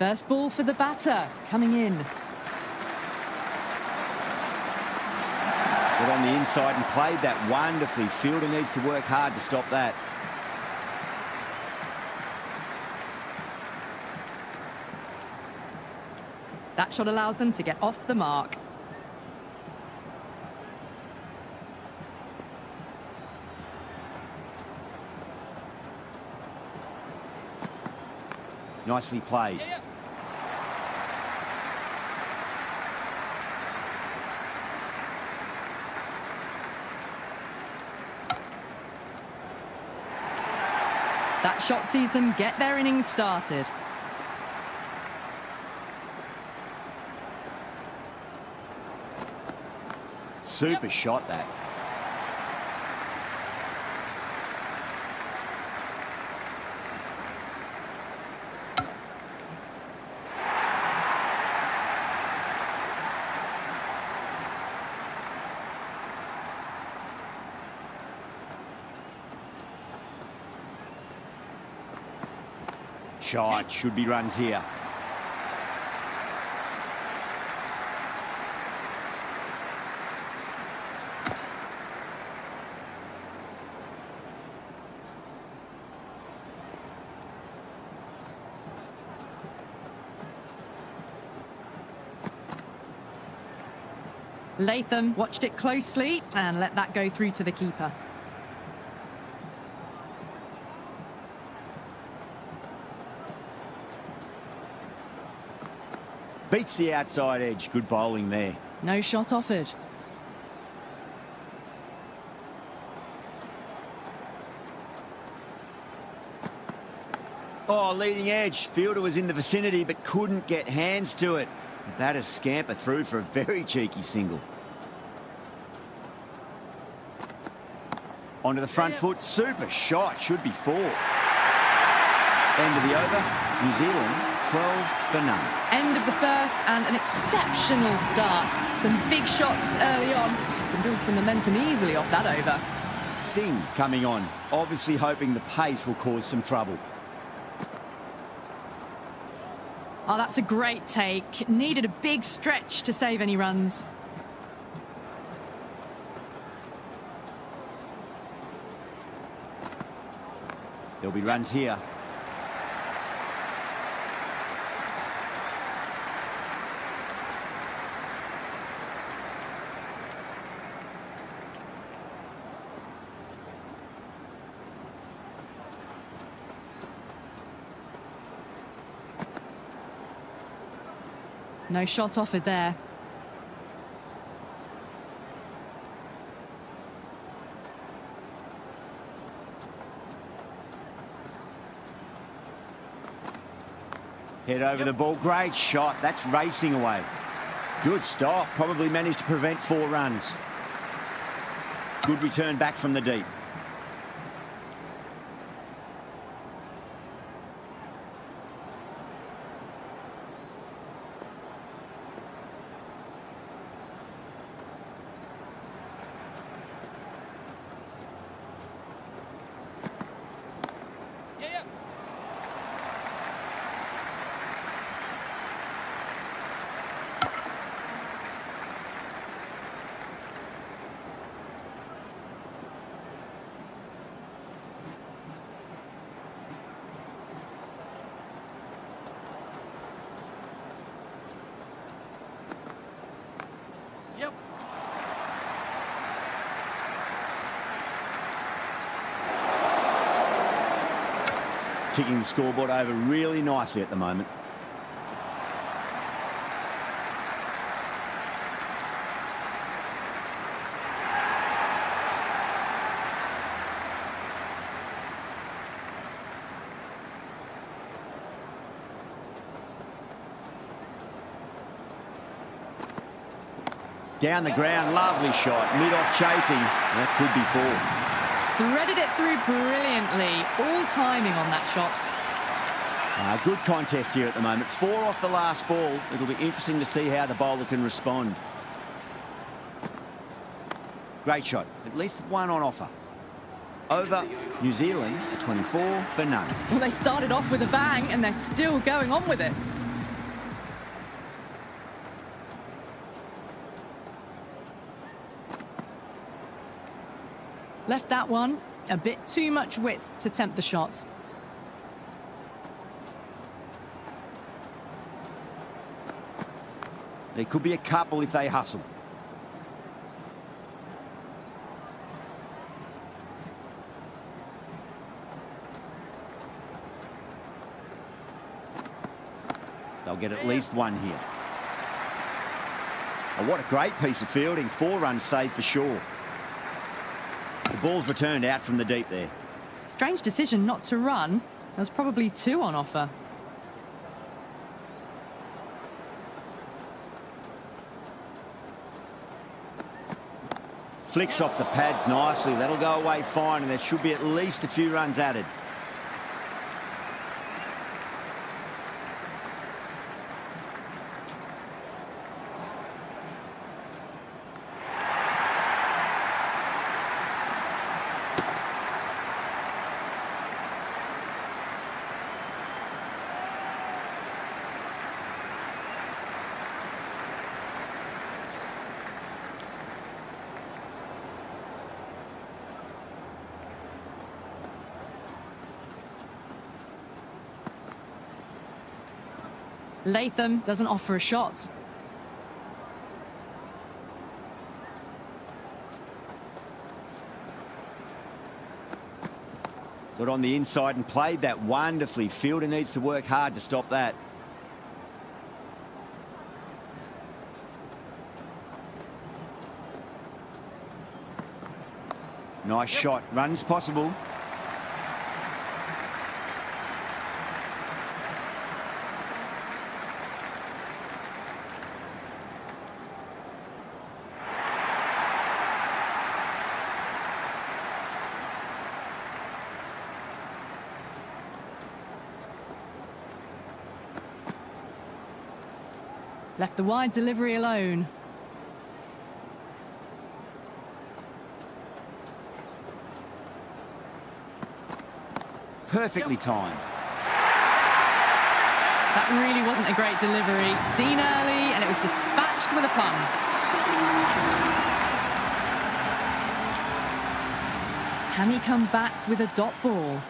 First ball for the batter, coming in. Got on the inside and played that wonderfully. Fielder needs to work hard to stop that. That shot allows them to get off the mark. Nicely played. That shot sees them get their innings started. Super shot, that. Shot, should be runs here. Latham watched it closely and let that go through to the keeper. Beats the outside edge. Good bowling there. No shot offered. Oh, leading edge. Fielder was in the vicinity but couldn't get hands to it. The batter scamper through for a very cheeky single. Onto the front foot. Super shot. Should be 4. End of the over. New Zealand 12 for none. End of the first and an exceptional start. Some big shots early on. Can build some momentum easily off that over. Singh coming on. Obviously hoping the pace will cause some trouble. Oh, that's a great take. Needed a big stretch to save any runs. There'll be runs here. No shot offered there. Head over the ball. Great shot. That's racing away. Good stop. Probably managed to prevent 4 runs. Good return back from the deep. Ticking the scoreboard over really nicely at the moment. Down the ground, lovely shot. Mid-off chasing. That could be 4. Threaded it through brilliantly. All timing on that shot. Good contest here at the moment. 4 off the last ball. It'll be interesting to see how the bowler can respond. Great shot. At least 1 on offer. Over New Zealand, 24 for none. Well, they started off with a bang and they're still going on with it. Left that one a bit too much width to tempt the shot. There could be a couple if they hustle. They'll get at least one here. Oh, what a great piece of fielding. 4 runs saved for sure. The ball's returned out from the deep there. Strange decision not to run. There was probably 2 on offer. Flicks off the pads nicely. That'll go away fine, and there should be at least a few runs added. Latham doesn't offer a shot. Got on the inside and played that wonderfully. Fielder needs to work hard to stop that. Nice shot. Runs possible. Left the wide delivery alone. Perfectly timed. That really wasn't a great delivery. Seen early, and it was dispatched with a plum. Can he come back with a dot ball?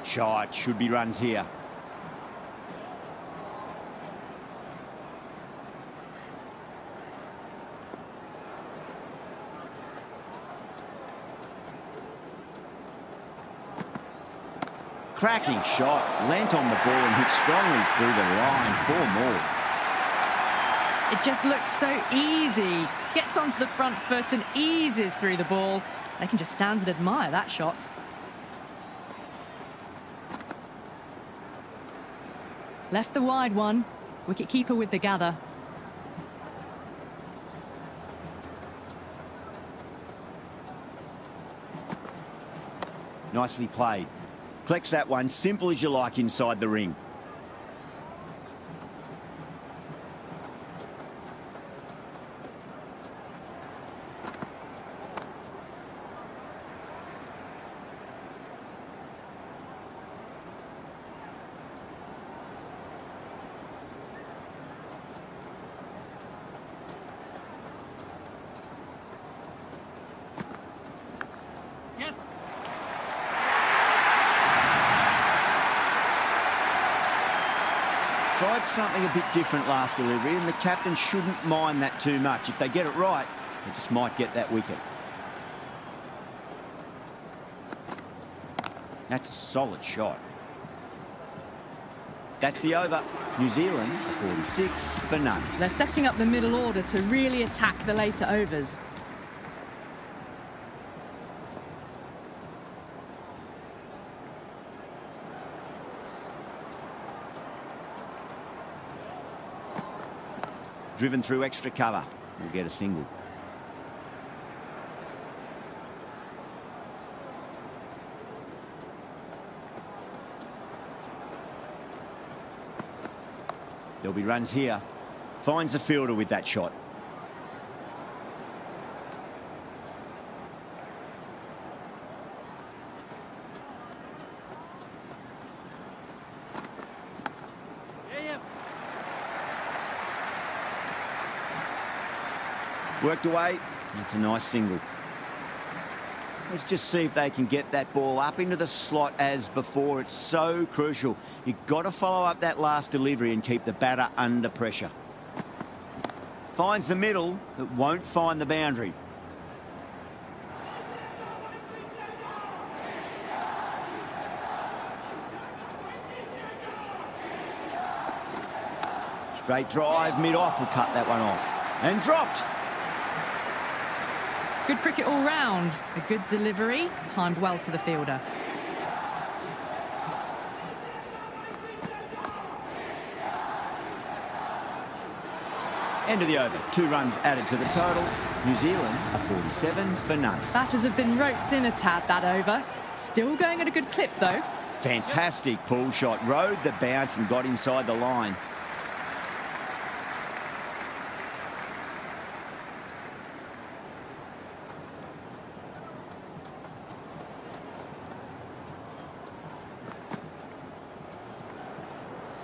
Shot. Should be runs here. Cracking shot. Leant on the ball and hit strongly through the line. 4 more. It just looks so easy. Gets onto the front foot and eases through the ball. They can just stand and admire that shot. Left the wide one. Wicket-keeper with the gather. Nicely played. Collects that one, simple as you like inside the ring. Yes. Tried something a bit different last delivery, and the captain shouldn't mind that too much. If they get it right, they just might get that wicket. That's a solid shot. That's the over. New Zealand, a 46 for none. They're setting up the middle order to really attack the later overs. Driven through extra cover. We'll get a single. There'll be runs here. Finds the fielder with that shot. Worked away. It's a nice single. Let's just see if they can get that ball up into the slot as before. It's so crucial. You've got to follow up that last delivery and keep the batter under pressure. Finds the middle, but won't find the boundary. Straight drive, mid-off, will cut that one off. And dropped. Good cricket all round. A good delivery, timed well to the fielder. End of the over. 2 runs added to the total. New Zealand are 47 for none. Batters have been roped in a tad that over. Still going at a good clip though. Fantastic pull shot. Rode the bounce and got inside the line.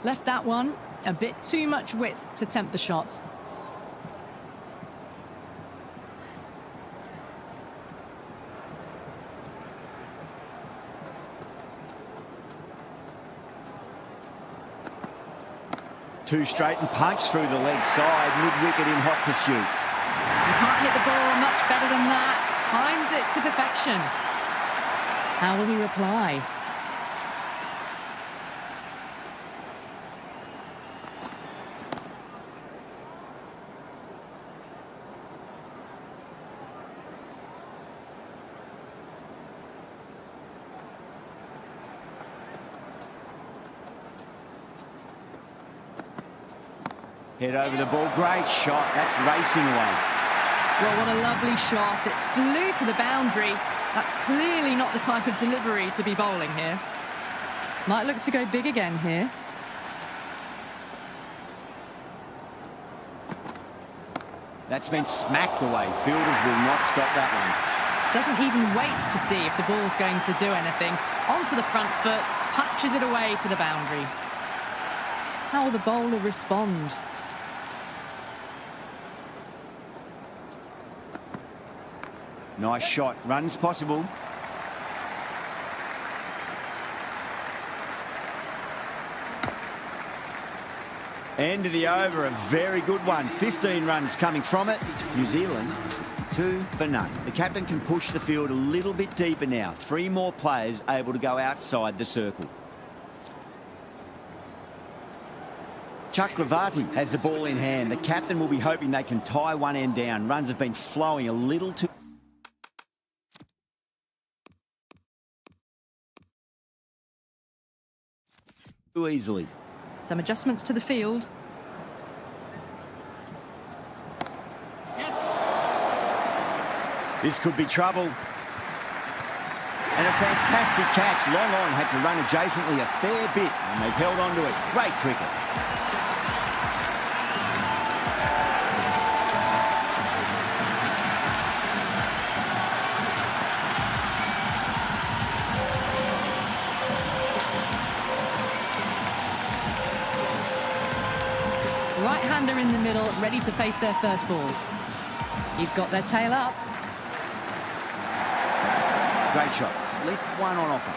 Left that one a bit too much width to tempt the shot. Two straight and punch through the leg side, mid-wicket in hot pursuit. You can't hit the ball much better than that. Timed it to perfection. How will he reply? Head over the ball, great shot, that's racing away. Well, what a lovely shot. It flew to the boundary. That's clearly not the type of delivery to be bowling here. Might look to go big again here. That's been smacked away. Fielders will not stop that one. Doesn't even wait to see if the ball's going to do anything. Onto the front foot, punches it away to the boundary. How will the bowler respond? Nice shot, runs possible. End of the over, a very good one. 15 runs coming from it. New Zealand, 62 for none. The captain can push the field a little bit deeper now. 3 more players able to go outside the circle. Chakravarti has the ball in hand. The captain will be hoping they can tie one end down. Runs have been flowing a little too easily. Some adjustments to the field. Yes. This could be trouble. And a fantastic catch. Long on had to run adjacently a fair bit, and they've held on to it. Great cricket. Right-hander in the middle, ready to face their first ball. He's got their tail up. Great shot. At least one on offer.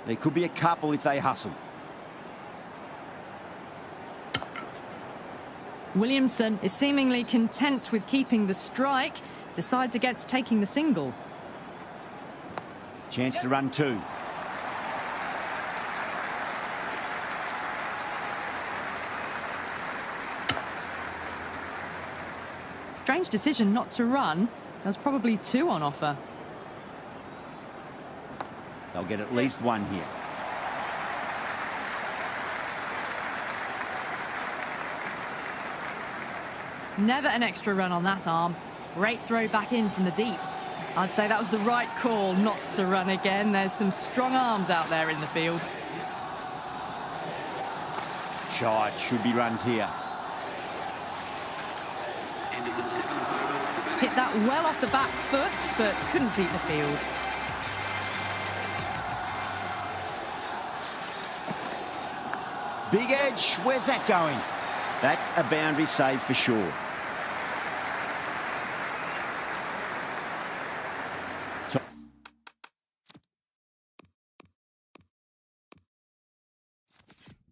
There could be a couple if they hustle. Williamson is seemingly content with keeping the strike. Decides against taking the single. Chance to run 2. Strange decision not to run. There's probably 2 on offer. They'll get at least 1 here. Never an extra run on that arm. Great throw back in from the deep. I'd say that was the right call not to run again. There's some strong arms out there in the field. Shot, should be runs here. Hit that well off the back foot, but couldn't beat the field. Big edge. Where's that going? That's a boundary save for sure.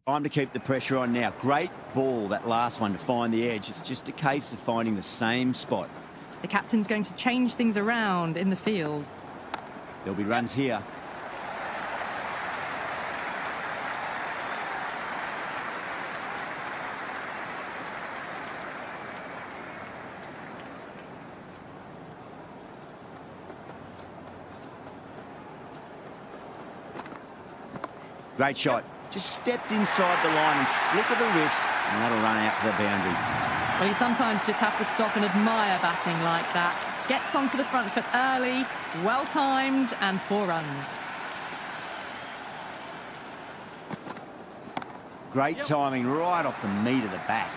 Time to keep the pressure on now. Great ball, that last one, to find the edge. It's just a case of finding the same spot. The captain's going to change things around in the field. There'll be runs here. Great shot. Just stepped inside the line and flick of the wrist, and that'll run out to the boundary. Well, you sometimes just have to stop and admire batting like that. Gets onto the front foot early, well-timed, and 4 runs. Great timing right off the meat of the bat.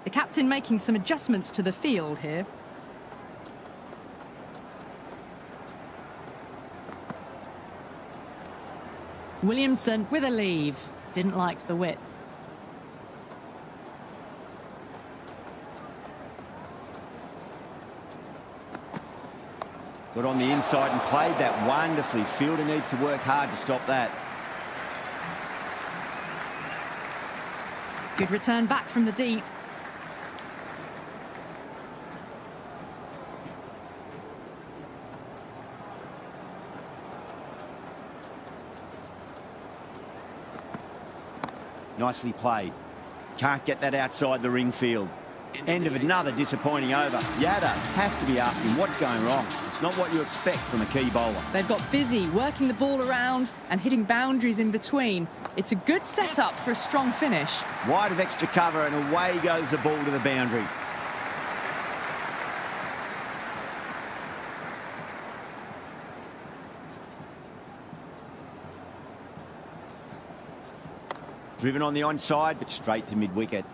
The captain making some adjustments to the field here. Williamson with a leave. Didn't like the width. Got on the inside and played that wonderfully. Fielder needs to work hard to stop that. Good return back from the deep. Nicely played. Can't get that outside the ring field. End of another disappointing over. Yada has to be asking what's going wrong. It's not what you expect from a key bowler. They've got busy working the ball around and hitting boundaries in between. It's a good setup for a strong finish. Wide of extra cover and away goes the ball to the boundary. Driven on the onside, but straight to mid-wicket.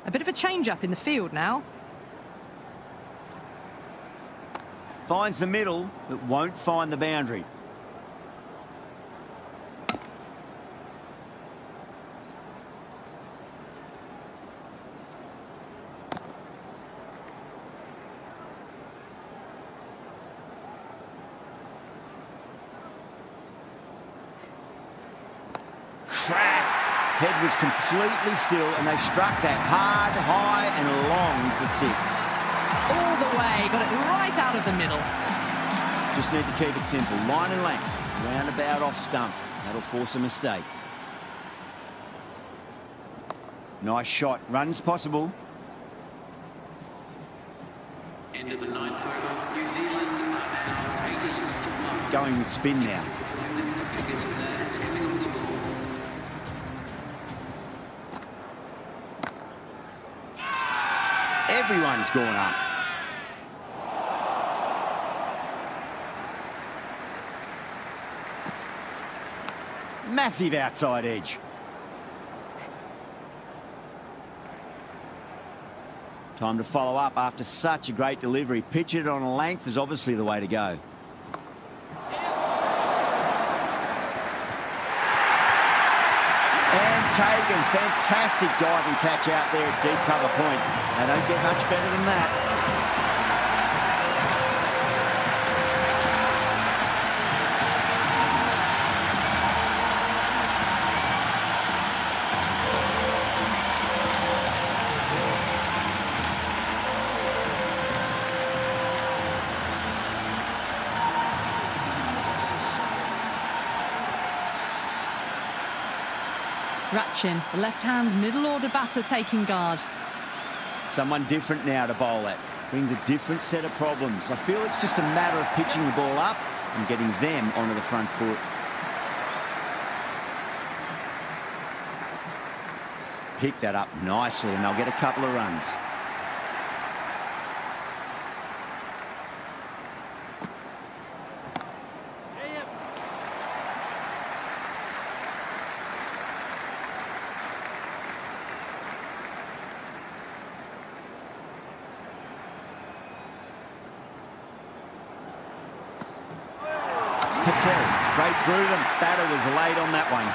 A bit of a change-up in the field now. Finds the middle, but won't find the boundary. Crack! Head was completely still, and they struck that hard, high and long for 6. All the way, got it right out of the middle. Just need to keep it simple. Line and length, roundabout off stump. That'll force a mistake. Nice shot. Runs possible. End of the 9th over. New Zealand are now 80. Going with spin now. Figures with their heads coming onto ball. Everyone's gone up. Massive outside edge. Time to follow up after such a great delivery. Pitch it on a length is obviously the way to go. And taken. Fantastic diving catch out there at deep cover point. They don't get much better than that. Ratchin, the left-hand middle-order batter taking guard. Someone different now to bowl at. Brings a different set of problems. I feel it's just a matter of pitching the ball up and getting them onto the front foot. Pick that up nicely and they'll get a couple of runs. Patel, straight through them. Batter was late on that one.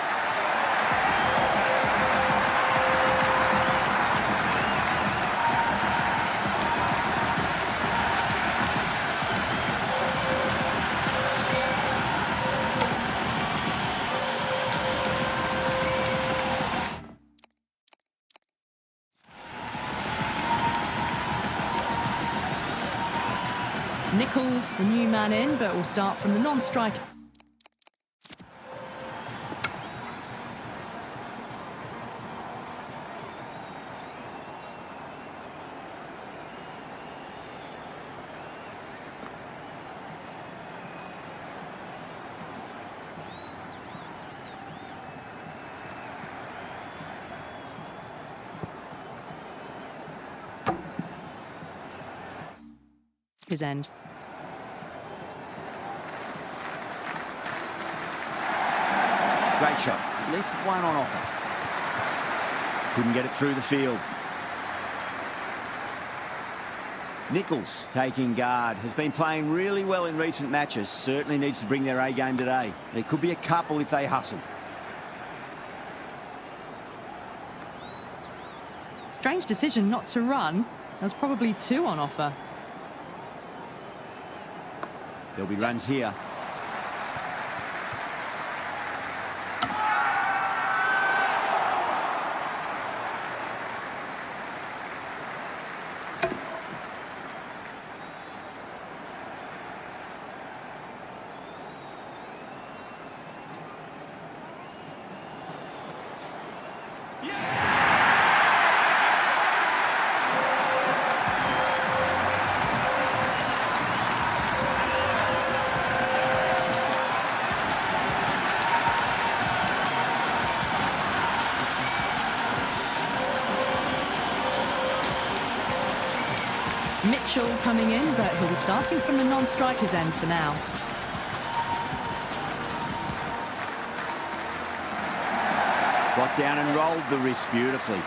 Nichols, the new man in, but will start from the non-striker. His end. Great shot. At least one on offer. Couldn't get it through the field. Nichols taking guard. Has been playing really well in recent matches. Certainly needs to bring their A game today. There could be a couple if they hustle. Strange decision not to run. There was probably two on offer. There'll be runs here. Mitchell coming in, but he'll be starting from the non-striker's end for now. Got down and rolled the wrist beautifully.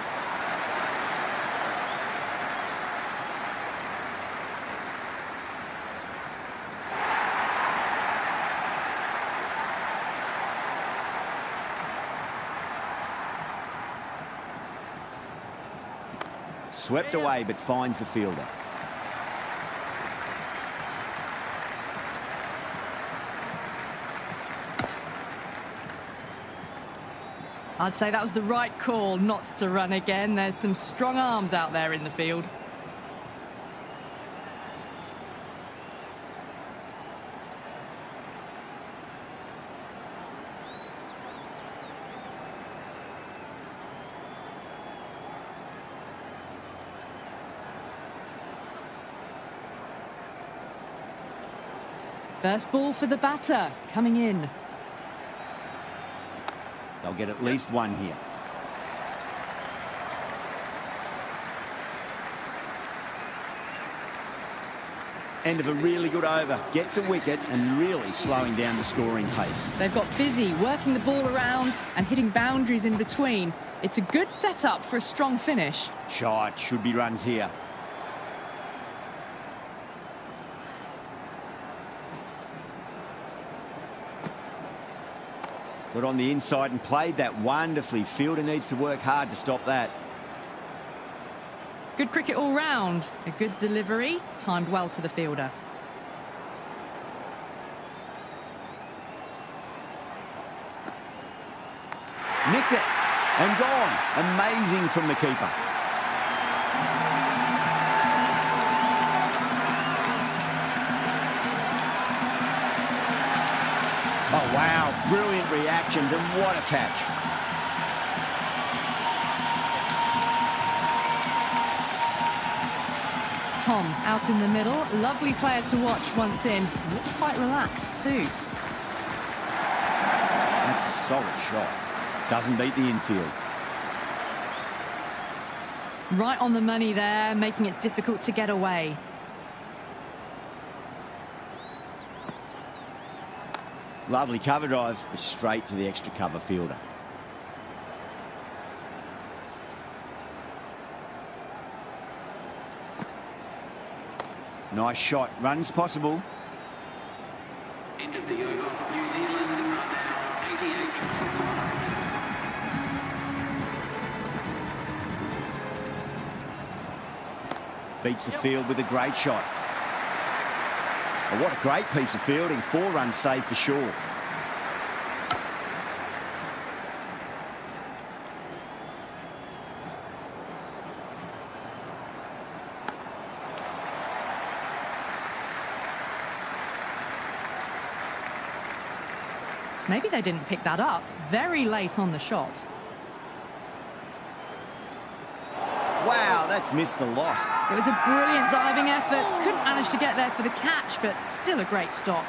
Swept away, but finds the fielder. I'd say that was the right call not to run again. There's some strong arms out there in the field. First ball for the batter, coming in. They'll get at least one here. End of a really good over. Gets a wicket and really slowing down the scoring pace. They've got busy working the ball around and hitting boundaries in between. It's a good setup for a strong finish. Shot, should be runs here. Got on the inside and played that wonderfully. Fielder needs to work hard to stop that. Good cricket all round. A good delivery, timed well to the fielder. Nicked it and gone. Amazing from the keeper. Oh, wow. Brilliant reactions and what a catch. Tom out in the middle. Lovely player to watch once in. Looks quite relaxed too. That's a solid shot. Doesn't beat the infield. Right on the money there, making it difficult to get away. Lovely cover drive, but straight to the extra cover fielder. Nice shot. Runs possible. End of the over. New Zealand are now 88 for 5. Beats the field with a great shot. Oh, what a great piece of fielding. 4 runs saved for sure. Maybe they didn't pick that up very late on the shot. Wow, that's missed the lot. It was a brilliant diving effort. Couldn't manage to get there for the catch, but still a great stop.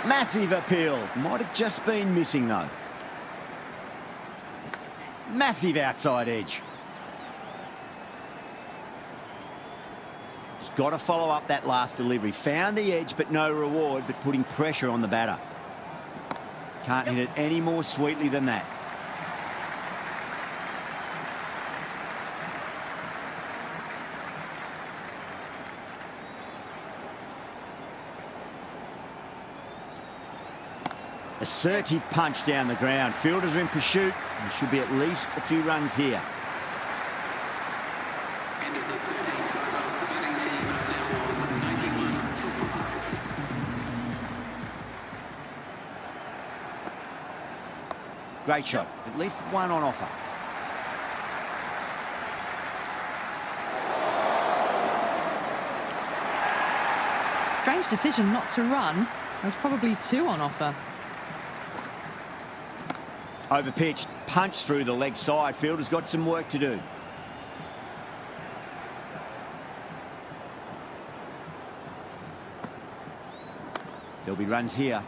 Massive appeal. Might have just been missing, though. Massive outside edge. Just got to follow up that last delivery. Found the edge, but no reward, but putting pressure on the batter. Can't hit it any more sweetly than that. Assertive punch down the ground. Fielders are in pursuit. There should be at least a few runs here. End of the 13th over. The batting team are now on 91 for 5. Great shot. At least one on offer. Strange decision not to run. There's probably 2 on offer. Overpitched, punched through the leg side. Fielder's got some work to do. There'll be runs here.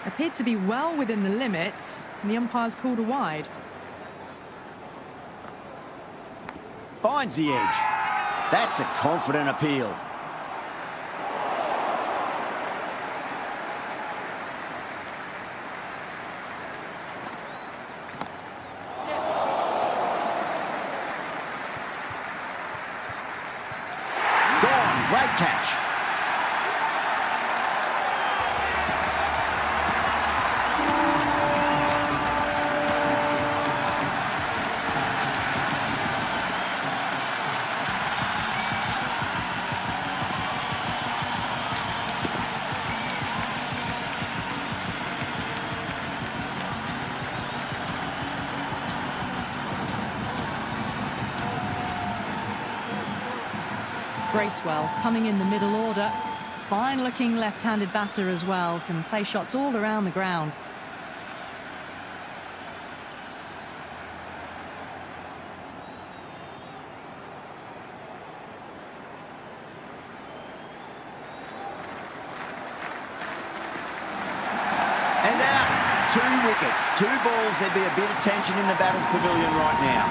Appeared to be well within the limits, and the umpire's called a wide. Finds the edge. That's a confident appeal. Gone. Great catch. Bracewell coming in the middle order. Fine-looking left-handed batter as well. Can play shots all around the ground. And out. 2 wickets, 2 balls. There'd be a bit of tension in the batter's pavilion right now.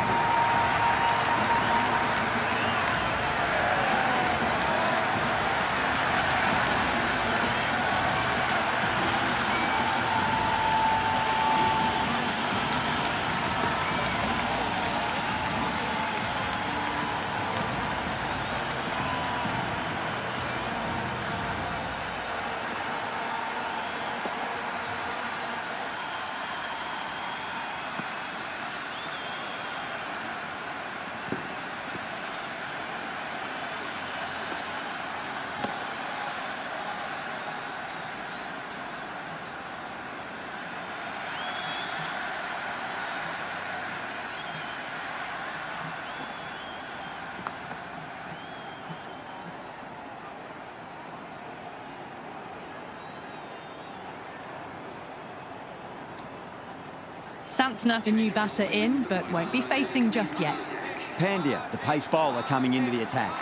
Santner, the new batter in, but won't be facing just yet. Pandya, the pace bowler, coming into the attack.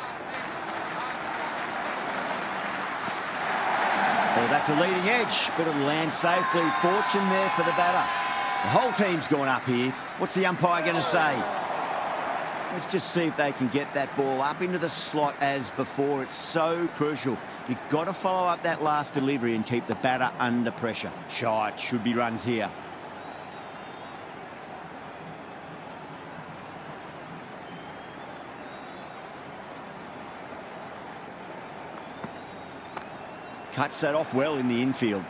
Oh, that's a leading edge, but it'll land safely. Fortune there for the batter. The whole team's gone up here. What's the umpire going to say? Let's just see if they can get that ball up into the slot as before. It's so crucial. You've got to follow up that last delivery and keep the batter under pressure. Shot, should be runs here. Cuts that off well in the infield.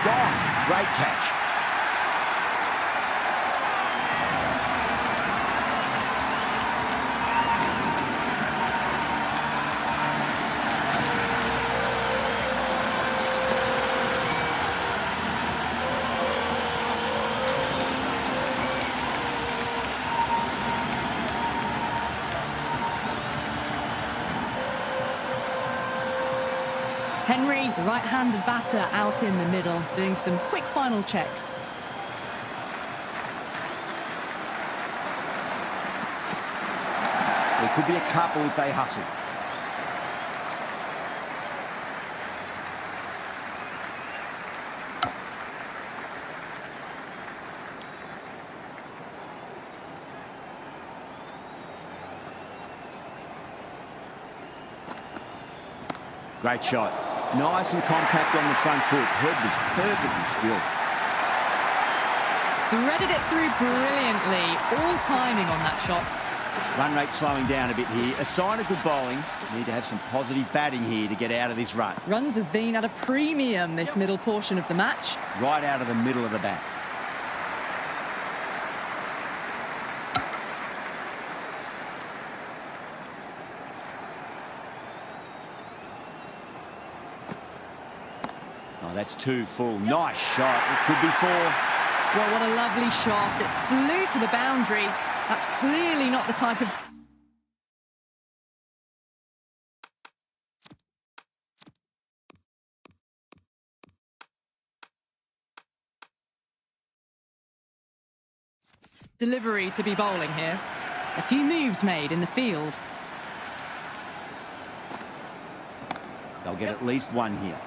Gone. Great catch. Henry, the right-handed batter, out in the middle, doing some quick final checks. There could be a couple if they hustle. Great shot. Nice and compact on the front foot. Head was perfectly still. Threaded it through brilliantly. All timing on that shot. Run rate slowing down a bit here. A sign of good bowling. Need to have some positive batting here to get out of this rut. Runs have been at a premium this middle portion of the match. Right out of the middle of the bat. Oh, that's 2 full. Nice shot. It could be 4. Well, what a lovely shot. It flew to the boundary. That's clearly not the type of... delivery to be bowling here. A few moves made in the field. They'll get at least 1 here.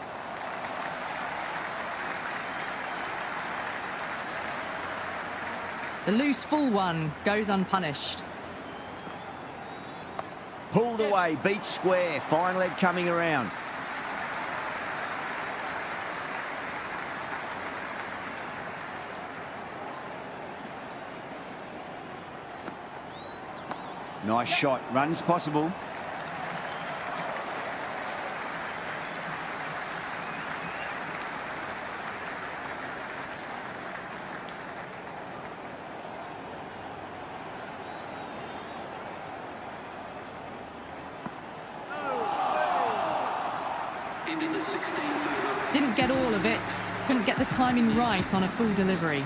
The loose full one goes unpunished. Pulled away, beat square. Fine leg coming around. Nice shot. Runs possible. Into the 16th over. Didn't get all of it. Couldn't get the timing right on a full delivery.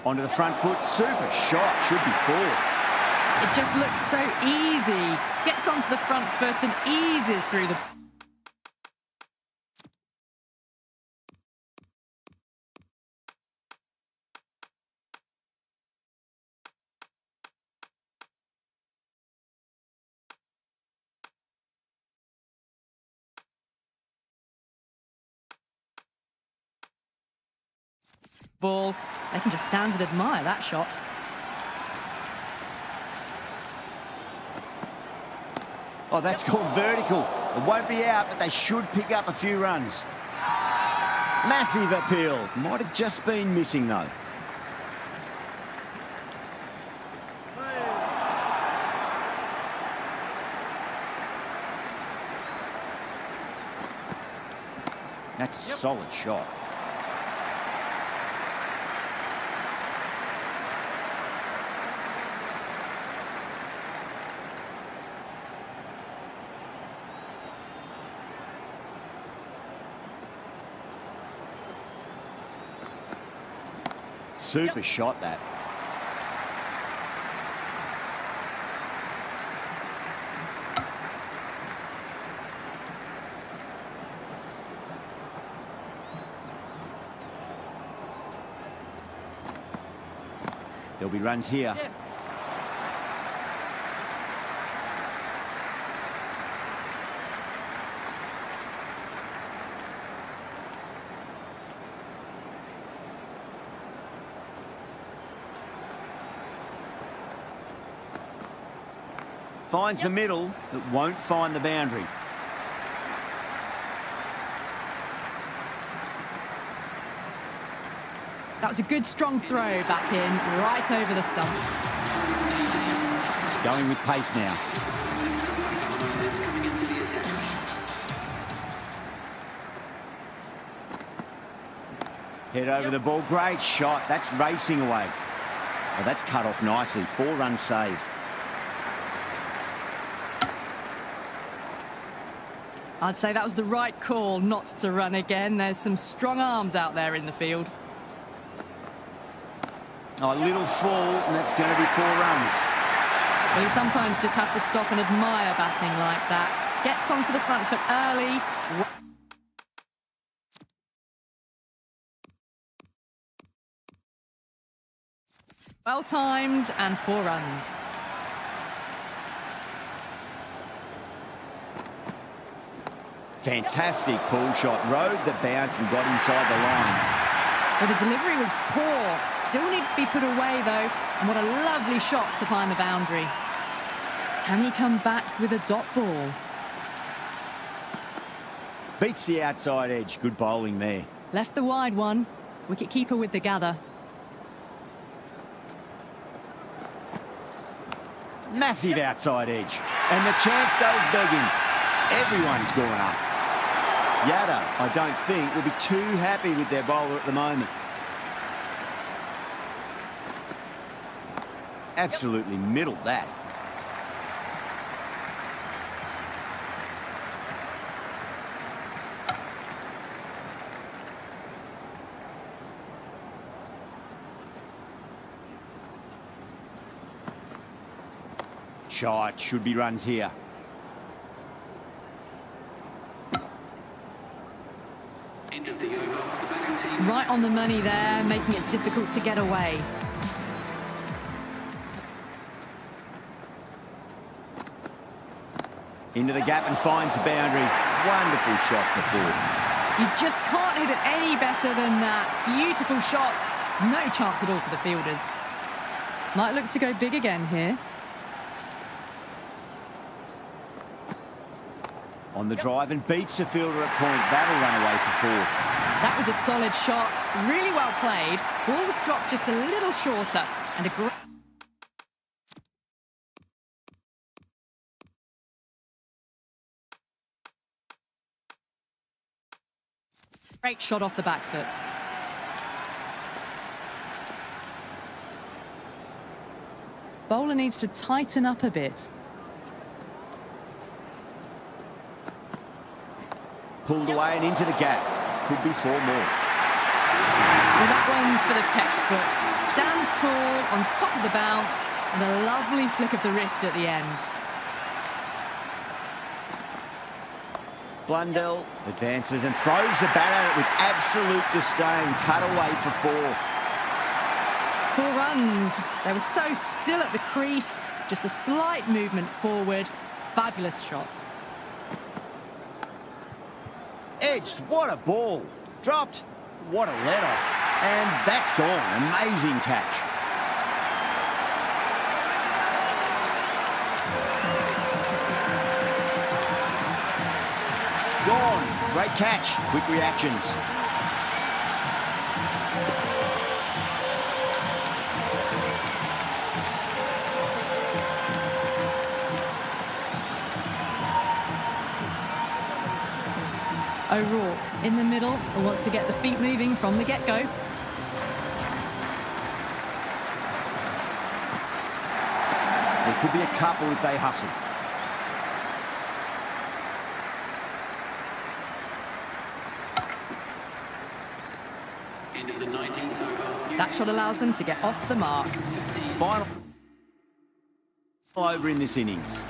Onto the front foot. Super shot. Should be 4. It just looks so easy. Gets onto the front foot and eases through the... ball. They can just stand and admire that shot. Oh, that's called vertical. It won't be out, but they should pick up a few runs. Massive appeal. Might have just been missing, though. That's a solid shot. Super shot, that. There'll be runs here. Yes. Finds the middle, but won't find the boundary. That was a good strong throw back in, right over the stumps. Going with pace now. Head over the ball. Great shot. That's racing away. Well, that's cut off nicely. 4 runs saved. I'd say that was the right call not to run again. There's some strong arms out there in the field. Oh, a little fall, and that's going to be 4 runs. Well, you sometimes just have to stop and admire batting like that. Gets onto the front foot early. Well timed and 4 runs. Fantastic pull shot. Rode the bounce and got inside the line. Well, the delivery was poor. Still needs to be put away, though. And what a lovely shot to find the boundary. Can he come back with a dot ball? Beats the outside edge. Good bowling there. Left the wide one. Wicket-keeper with the gather. Massive outside edge. And the chance goes begging. Everyone's gone up. Yada, I don't think, will be too happy with their bowler at the moment. Absolutely middled that. Shot, should be runs here. Right on the money there, making it difficult to get away. Into the gap and finds the boundary. Wonderful shot for 4. You just can't hit it any better than that. Beautiful shot. No chance at all for the fielders. Might look to go big again here. On the drive and beats the fielder at point. That'll run away for 4. That was a solid shot. Really well played. Ball was dropped just a little shorter. And a great shot off the back foot. Bowler needs to tighten up a bit. Pulled away and into the gap. Could be 4 more. Well, that one's for the textbook. Stands tall, on top of the bounce, and a lovely flick of the wrist at the end. Blundell advances and throws the bat at it with absolute disdain. Cut away for 4. 4 runs. They were so still at the crease. Just a slight movement forward. Fabulous shot. Edged, what a ball. Dropped, what a let-off. And that's gone. Amazing catch. Gone. Great catch. Quick reactions. O'Rourke in the middle. Will want to get the feet moving from the get-go. There could be a couple if they hustle. End of the 19th over. That shot allows them to get off the mark. Final over in this innings.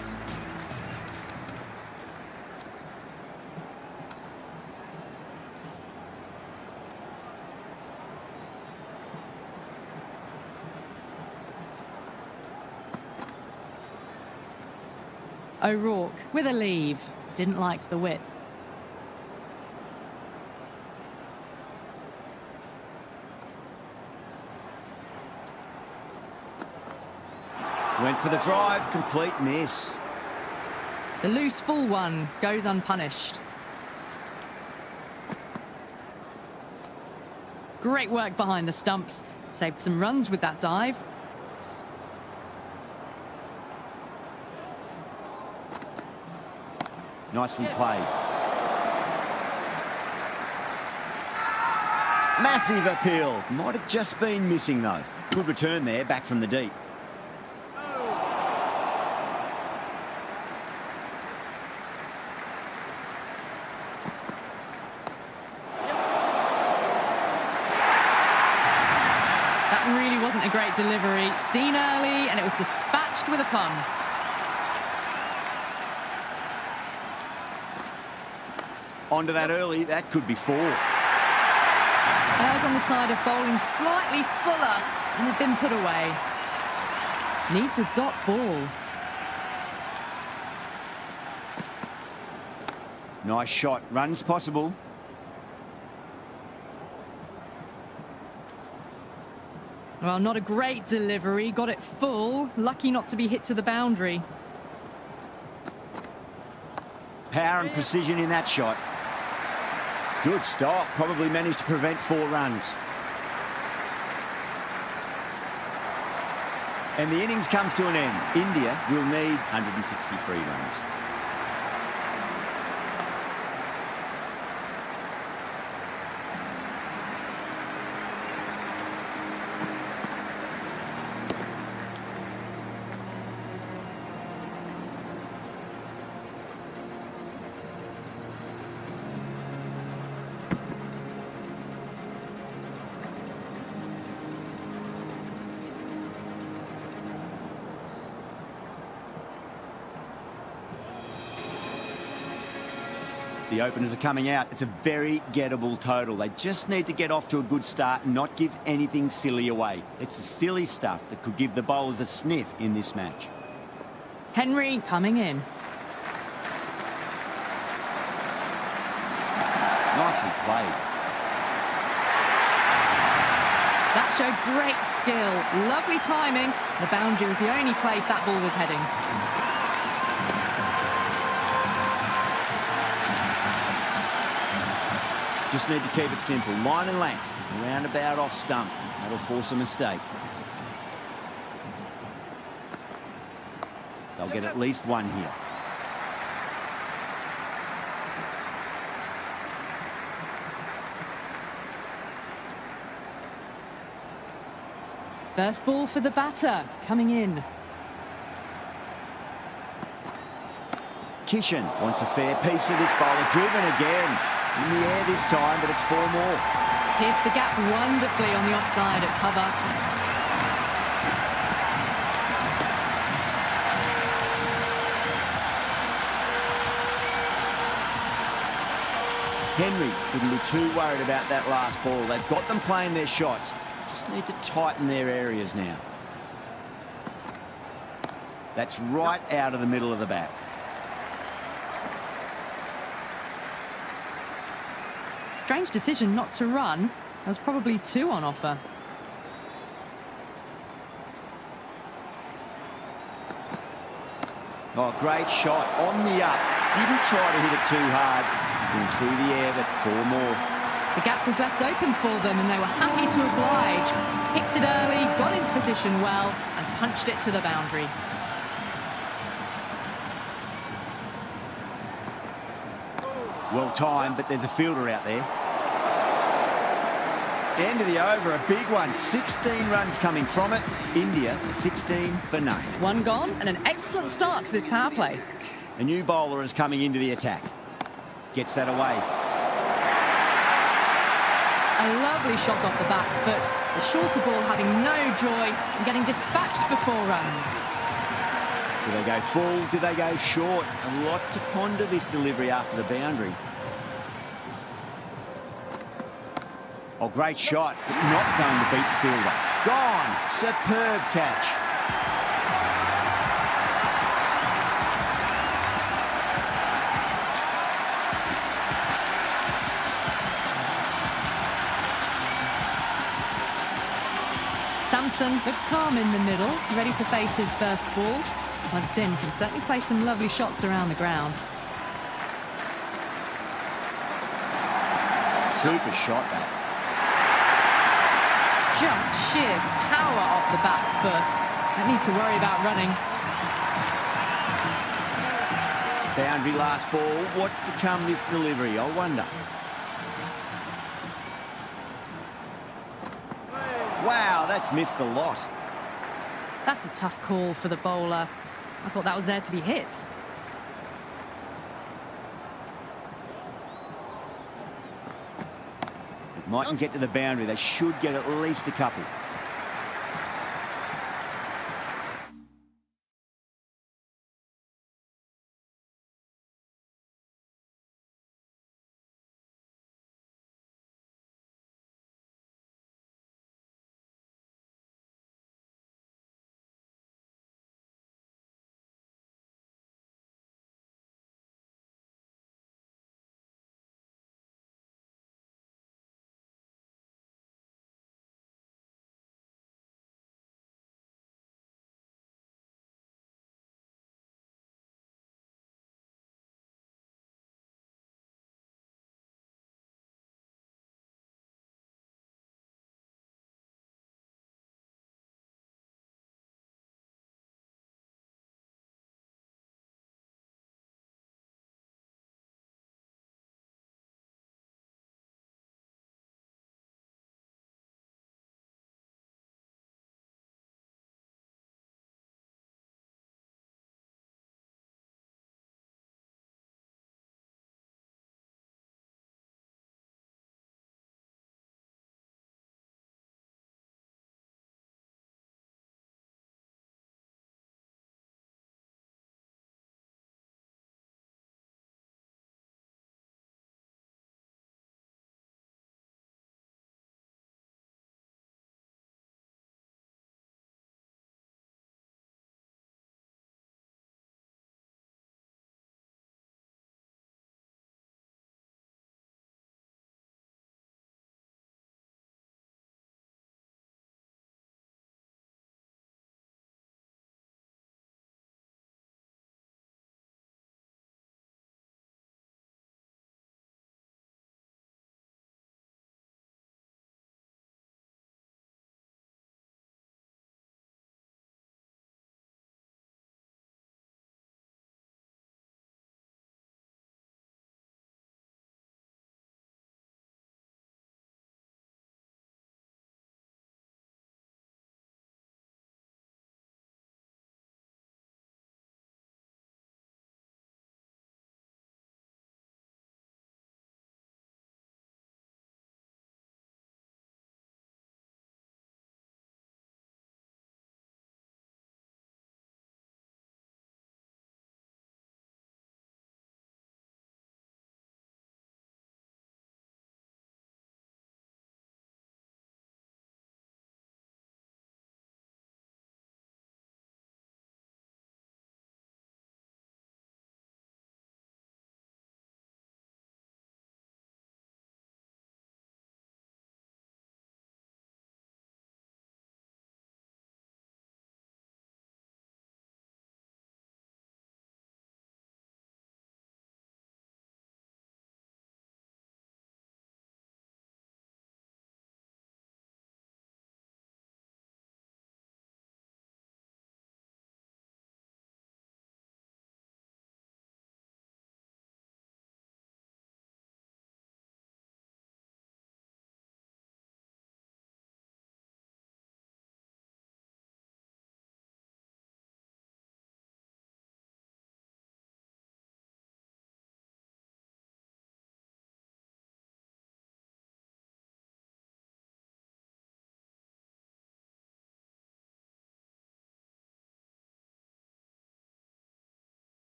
O'Rourke with a leave. Didn't like the width. Went for the drive, complete miss. The loose full one goes unpunished. Great work behind the stumps. Saved some runs with that dive. Nicely played. Massive appeal. Might have just been missing, though. Good return there, back from the deep. That really wasn't a great delivery. Seen early, and it was dispatched with a pun. Onto that early, that could be 4. Errs on the side of bowling slightly fuller, and they've been put away. Needs a dot ball. Nice shot. Runs possible. Well, not a great delivery. Got it full. Lucky not to be hit to the boundary. Power and precision in that shot. Good stop. Probably managed to prevent 4 runs. And the innings comes to an end. India will need 163 runs. The openers are coming out. It's a very gettable total. They just need to get off to a good start and not give anything silly away. It's the silly stuff that could give the bowlers a sniff in this match. Henry coming in. Nicely played. That showed great skill. Lovely timing. The boundary was the only place that ball was heading. Just need to keep it simple. Line and length. Roundabout off stump. That'll force a mistake. They'll get at least 1 here. First ball for the batter. Coming in. Kishan wants a fair piece of this bowler. Driven again. In the air this time, but it's 4 more. Pierced the gap wonderfully on the offside at cover. Henry shouldn't be too worried about that last ball. They've got them playing their shots. Just need to tighten their areas now. That's right out of the middle of the bat. Strange decision not to run. There was probably 2 on offer. Oh, great shot on the up. Didn't try to hit it too hard. Went through the air, but 4 more. The gap was left open for them and they were happy to oblige. Picked it early, got into position well and punched it to the boundary. Well timed, but there's a fielder out there. End of the over, a big one. 16 runs coming from it. India, 16 for none. 1 gone and an excellent start to this power play. A new bowler is coming into the attack. Gets that away. A lovely shot off the back foot. The shorter ball having no joy and getting dispatched for 4 runs. Do they go full? Do they go short? A lot to ponder this delivery after the boundary. Oh, great shot, but not going to beat the fielder. Gone. Superb catch. Samson looks calm in the middle, ready to face his first ball. Once in, can certainly play some lovely shots around the ground. Super shot, that. Just sheer power off the back foot. Don't need to worry about running. Boundary last ball. What's to come this delivery, I wonder. Wow, that's missed the lot. That's a tough call for the bowler. I thought that was there to be hit. Mightn't get to the boundary. They should get at least a couple.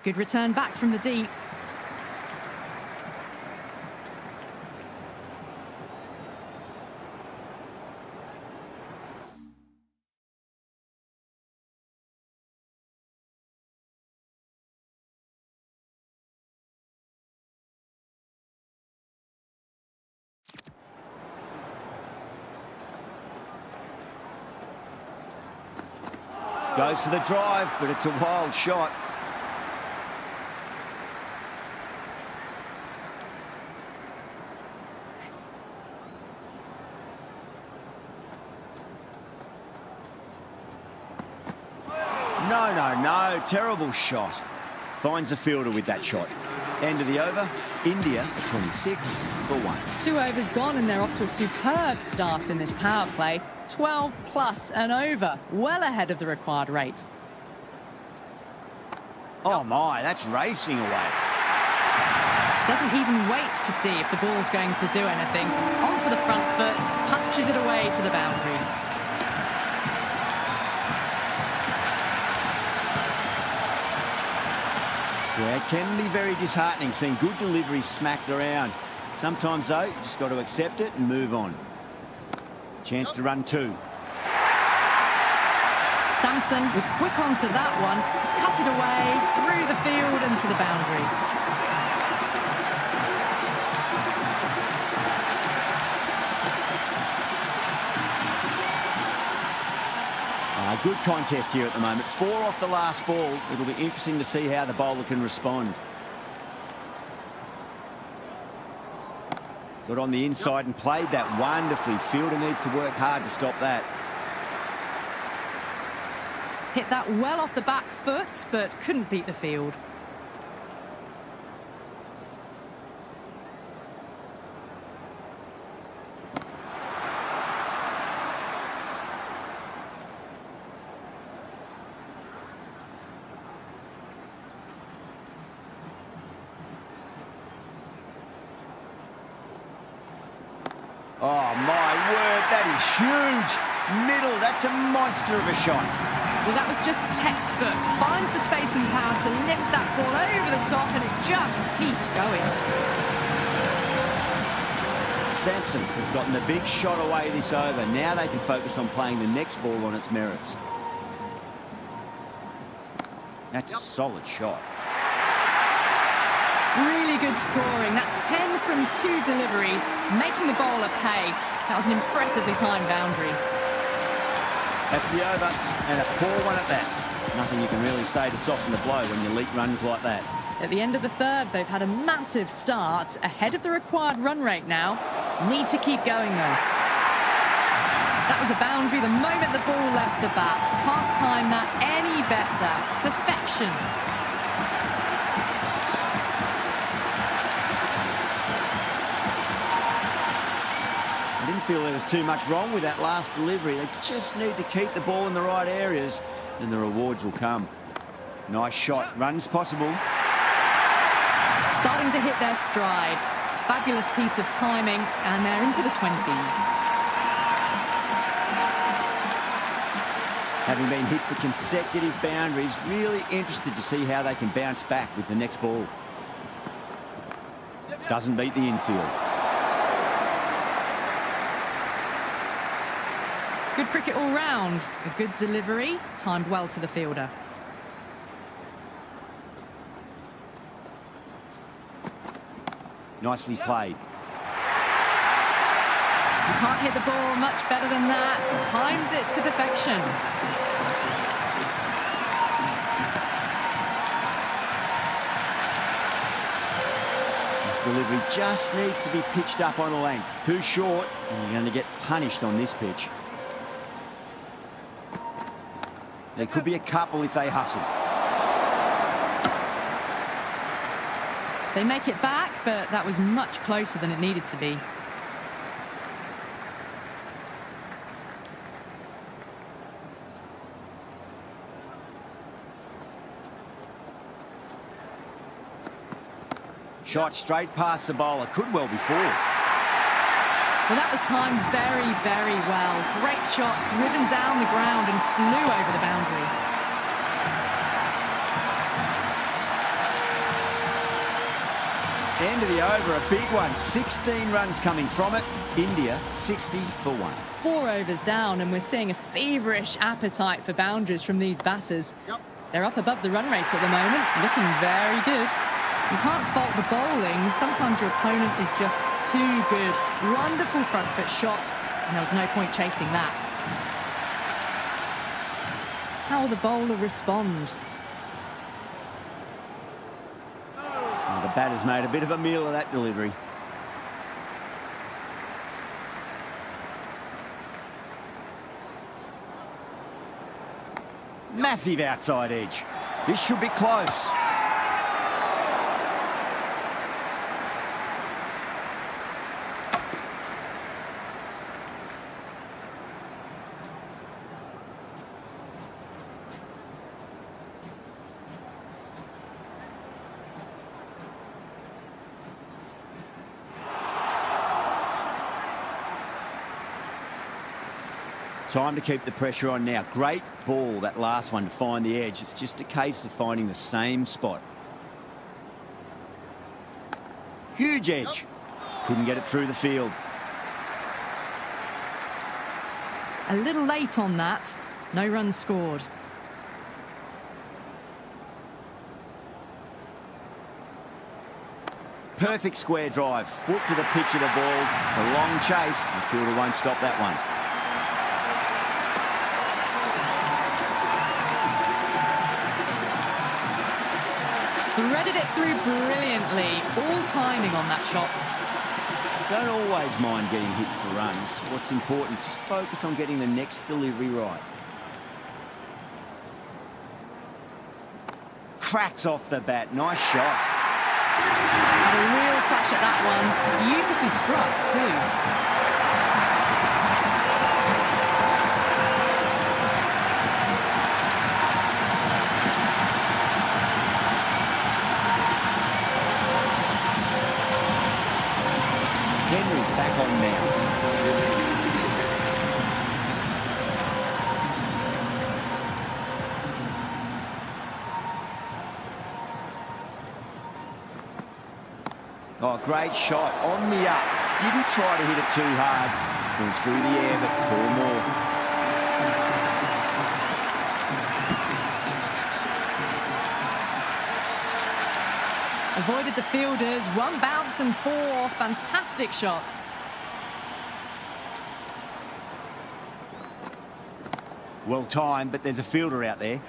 Good return back from the deep. Goes for the drive, but it's a wild shot. No. Terrible shot. Finds the fielder with that shot. End of the over. India 26 for 1. 2 overs gone and they're off to a superb start in this power play. 12 plus and over. Well ahead of the required rate. Oh my, that's racing away. Doesn't even wait to see if the ball's going to do anything. Onto the front foot, punches it away to the boundary. Yeah, it can be very disheartening seeing good deliveries smacked around. Sometimes, though, you just got to accept it and move on. Chance to run 2. Samson was quick onto that one, cut it away, through the field and to the boundary. Good contest here at the moment. 4 off the last ball. It'll be interesting to see how the bowler can respond. Got on the inside and played that wonderfully. Fielder needs to work hard to stop that. Hit that well off the back foot, but couldn't beat the field. Oh, my word, that is huge. Middle, that's a monster of a shot. Well, that was just textbook. Finds the space and power to lift that ball over the top, and it just keeps going. Samson has gotten the big shot away this over. Now they can focus on playing the next ball on its merits. That's a solid shot. Really good scoring. That's 10 from 2 deliveries, making the bowler pay. That was an impressively timed boundary. That's the over, and a poor one at that. Nothing you can really say to soften the blow when you leak runs like that. At the end of the third, they've had a massive start, ahead of the required run rate now. Need to keep going, though. That was a boundary the moment the ball left the bat. Can't time that any better. Perfection. I didn't feel there was too much wrong with that last delivery. They just need to keep the ball in the right areas and the rewards will come. Nice shot. Runs possible. Starting to hit their stride. Fabulous piece of timing, and they're into the 20s. Having been hit for consecutive boundaries, really interested to see how they can bounce back with the next ball. Doesn't beat the infield. Good cricket all round. A good delivery, timed well to the fielder. Nicely played. You can't hit the ball much better than that. Timed it to perfection. This delivery just needs to be pitched up on a length. Too short, and you're going to get punished on this pitch. There could be a couple if they hustle. They make it back, but that was much closer than it needed to be. Shot straight past the bowler. Could well be 4. Well, that was timed very, very well. Great shot, driven down the ground and flew over the boundary. End of the over, a big one. 16 runs coming from it. India, 60 for 1. 4 overs down, and we're seeing a feverish appetite for boundaries from these batters. They're up above the run rate at the moment, looking very good. You can't fault the bowling. Sometimes your opponent is just too good. Wonderful front foot shot, and there was no point chasing that. How will the bowler respond? Well, the batter's made a bit of a meal of that delivery. Massive outside edge. This should be close. Time to keep the pressure on now. Great ball, that last one, to find the edge. It's just a case of finding the same spot. Huge edge. Couldn't get it through the field. A little late on that. No runs scored. Perfect square drive. Foot to the pitch of the ball. It's a long chase. The fielder won't stop that one. Threaded it through brilliantly. All timing on that shot. Don't always mind getting hit for runs. What's important, just focus on getting the next delivery right. Cracks off the bat. Nice shot. Had a real flash at that one. Beautifully struck too. Henry back on now. Oh, great shot on the up. Didn't try to hit it too hard. Went through the air, but 4 more. Avoided the fielders. 1 bounce and 4. Fantastic shots. Well timed, but there's a fielder out there.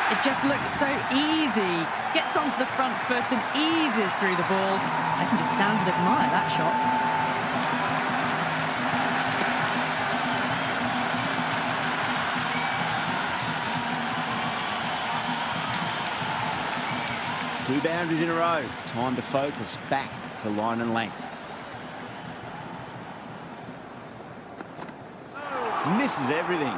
It just looks so easy. Gets onto the front foot and eases through the ball. I can just stand and admire that shot. 2 boundaries in a row. Time to focus. Back to line and length. Misses everything.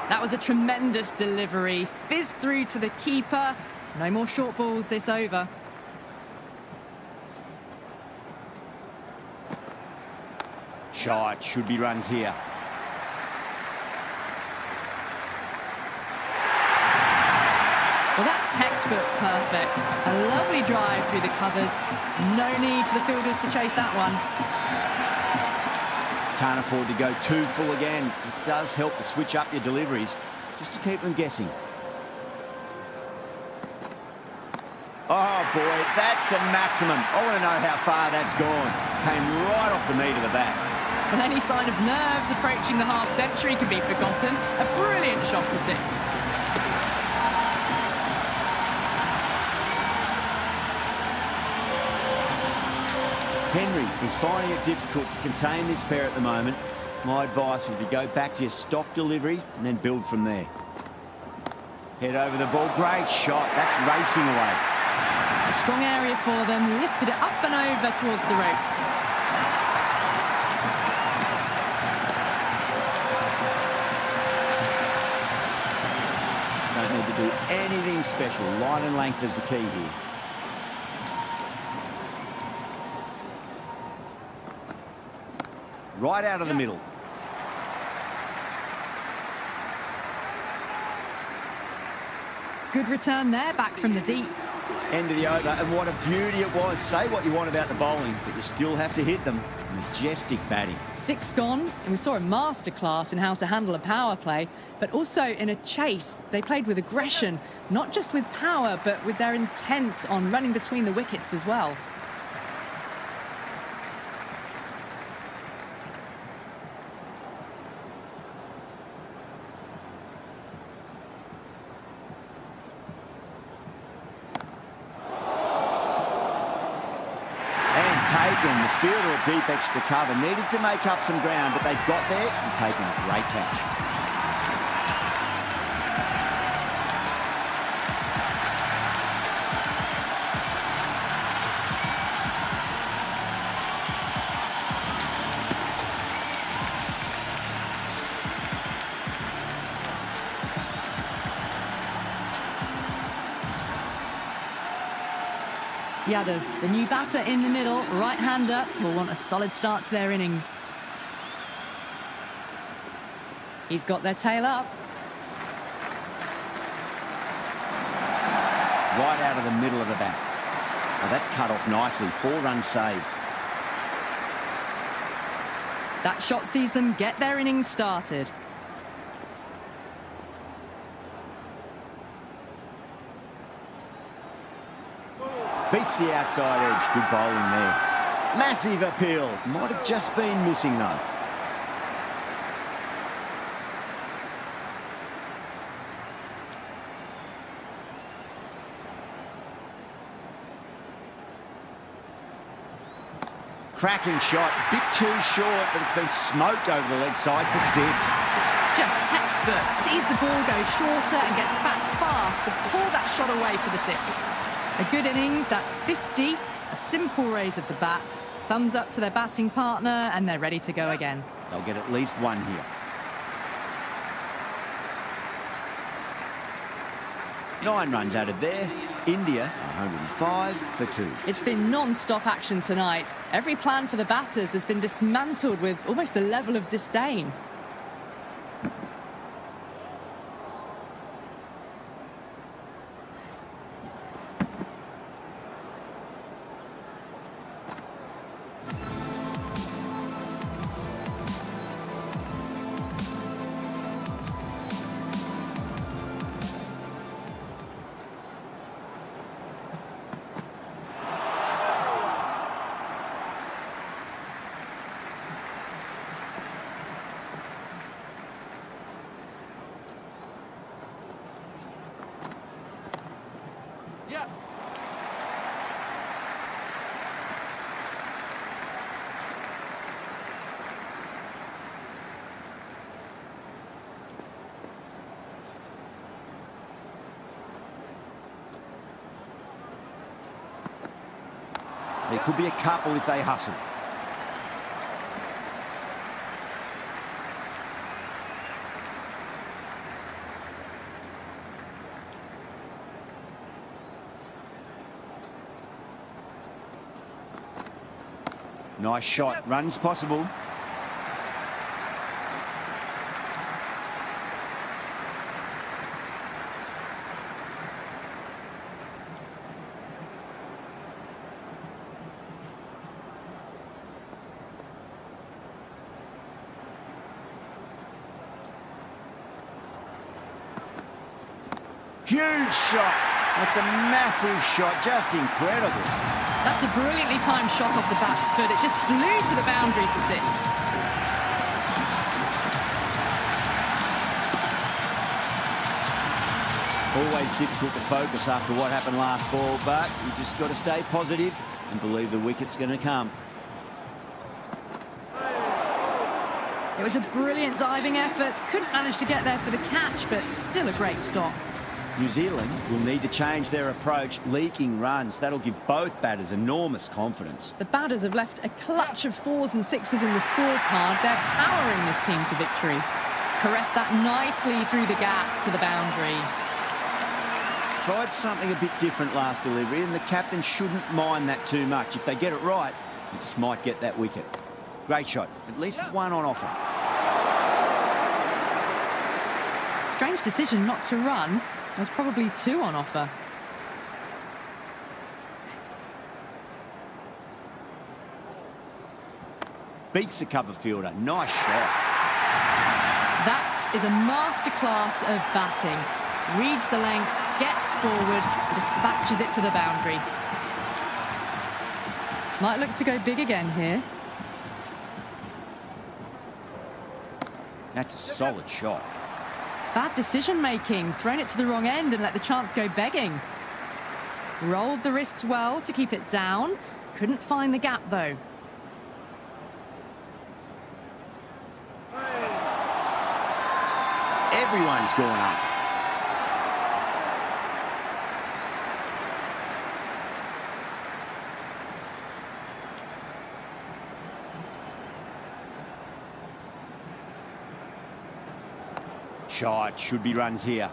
That was a tremendous delivery. Fizzed through to the keeper. No more short balls this over. Shot. Should be runs here. Well, that's textbook perfect. A lovely drive through the covers. No need for the fielders to chase that one. Can't afford to go too full again. It does help to switch up your deliveries, just to keep them guessing. Oh, boy, that's a maximum. I want to know how far that's gone. Came right off the meat of the bat. Well, any sign of nerves approaching the half-century can be forgotten. A brilliant shot for 6. Henry is finding it difficult to contain this pair at the moment. My advice would be go back to your stock delivery and then build from there. Head over the ball. Great shot. That's racing away. A strong area for them. Lifted it up and over towards the rope. Don't need to do anything special. Line and length is the key here. Right out of the middle. Good return there, back from the deep. End of the over, and what a beauty it was. Say what you want about the bowling, but you still have to hit them. Majestic batting. 6 gone, and we saw a masterclass in how to handle a power play, but also in a chase. They played with aggression, not just with power, but with their intent on running between the wickets as well. Taken. The fielder at deep extra cover needed to make up some ground, but they've got there and taken a great catch. Yadav, the new batter in the middle, right-hander, will want a solid start to their innings. He's got their tail up. Right out of the middle of the bat. Well, that's cut off nicely. 4 runs saved. That shot sees them get their innings started. Beats the outside edge. Good bowling there. Massive appeal. Might have just been missing though. Cracking shot. Bit too short, but it's been smoked over the leg side for 6. Just textbook. Sees the ball go shorter and gets back fast to pull that shot away for the 6. A good innings, that's 50. A simple raise of the bats. Thumbs up to their batting partner, and they're ready to go again. They'll get at least 1 here. 9 runs added there. India, 105 for 2. It's been non-stop action tonight. Every plan for the batters has been dismantled with almost a level of disdain. There could be a couple if they hustle. Nice shot. Runs possible. Huge shot. That's a massive shot. Just incredible. That's a brilliantly timed shot off the back foot. It just flew to the boundary for 6. Always difficult to focus after what happened last ball, but you just got to stay positive and believe the wicket's going to come. It was a brilliant diving effort. Couldn't manage to get there for the catch, but still a great stop. New Zealand will need to change their approach, leaking runs. That'll give both batters enormous confidence. The batters have left a clutch of 4s and 6s in the scorecard. They're powering this team to victory. Caressed that nicely through the gap to the boundary. Tried something a bit different last delivery, and the captain shouldn't mind that too much. If they get it right, he just might get that wicket. Great shot. At least 1 on offer. Strange decision not to run. There's probably 2 on offer. beats the cover fielder. Nice shot. That is a masterclass of batting. Reads the length, gets forward, and dispatches it to the boundary. Might look to go big again here. That's a solid shot. Bad decision-making, thrown it to the wrong end and let the chance go begging. Rolled the wrists well to keep it down. Couldn't find the gap, though. Everyone's gone up. Shot, should be runs here.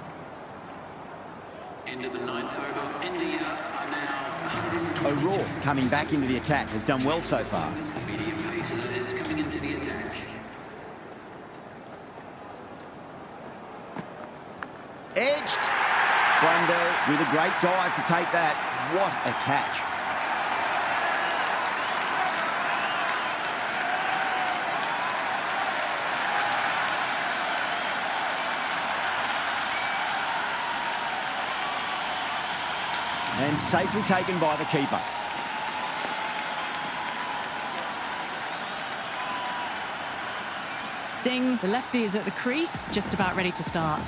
End of the ninth over. India are now 120. O'Rourke coming back into the attack, has done well so far. Medium pace is coming into the attack. Edged. Blundell with a great dive to take that. What a catch. And safely taken by the keeper. Singh, the lefty, is at the crease, just about ready to start.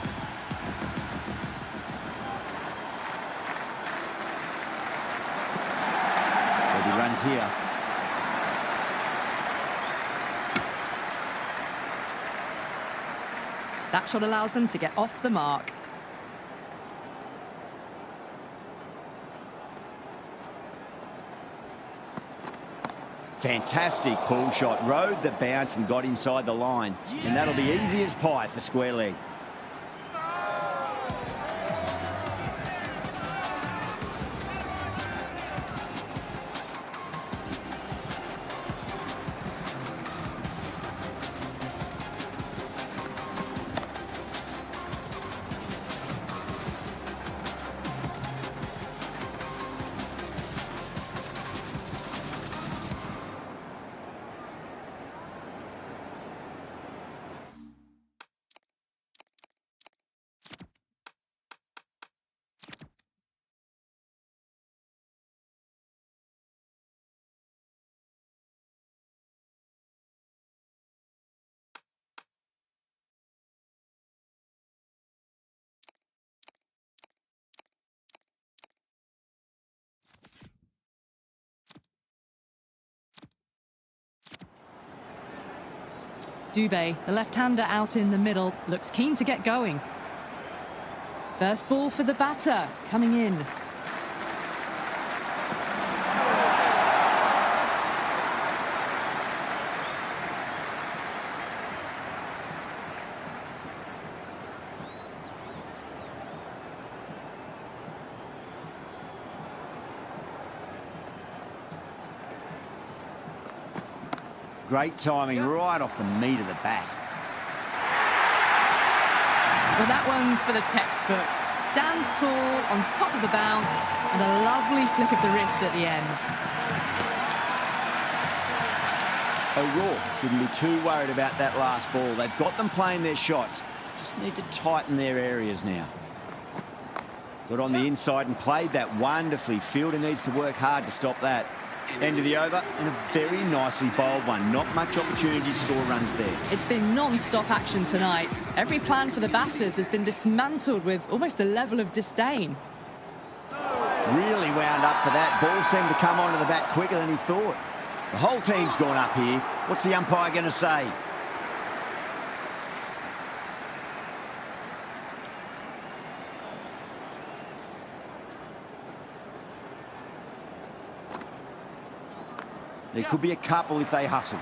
He runs here. That shot allows them to get off the mark. Fantastic pull shot. Rode the bounce and got inside the line. And that'll be easy as pie for square leg. Dubé, the left-hander out in the middle, looks keen to get going. First ball for the batter, coming in. Great timing right off the meat of the bat. Well, that one's for the textbook. Stands tall, on top of the bounce, and a lovely flick of the wrist at the end. O'Rourke shouldn't be too worried about that last ball. They've got them playing their shots. Just need to tighten their areas now. Got on the inside and played that wonderfully. Fielder needs to work hard to stop that. End of the over, and a very nicely bowled one. Not much opportunity to score runs there. It's been non-stop action tonight. Every plan for the batters has been dismantled with almost a level of disdain. Really wound up for that. Ball seemed to come onto the bat quicker than he thought. The whole team's gone up here. What's the umpire going to say? There could be a couple if they hustle.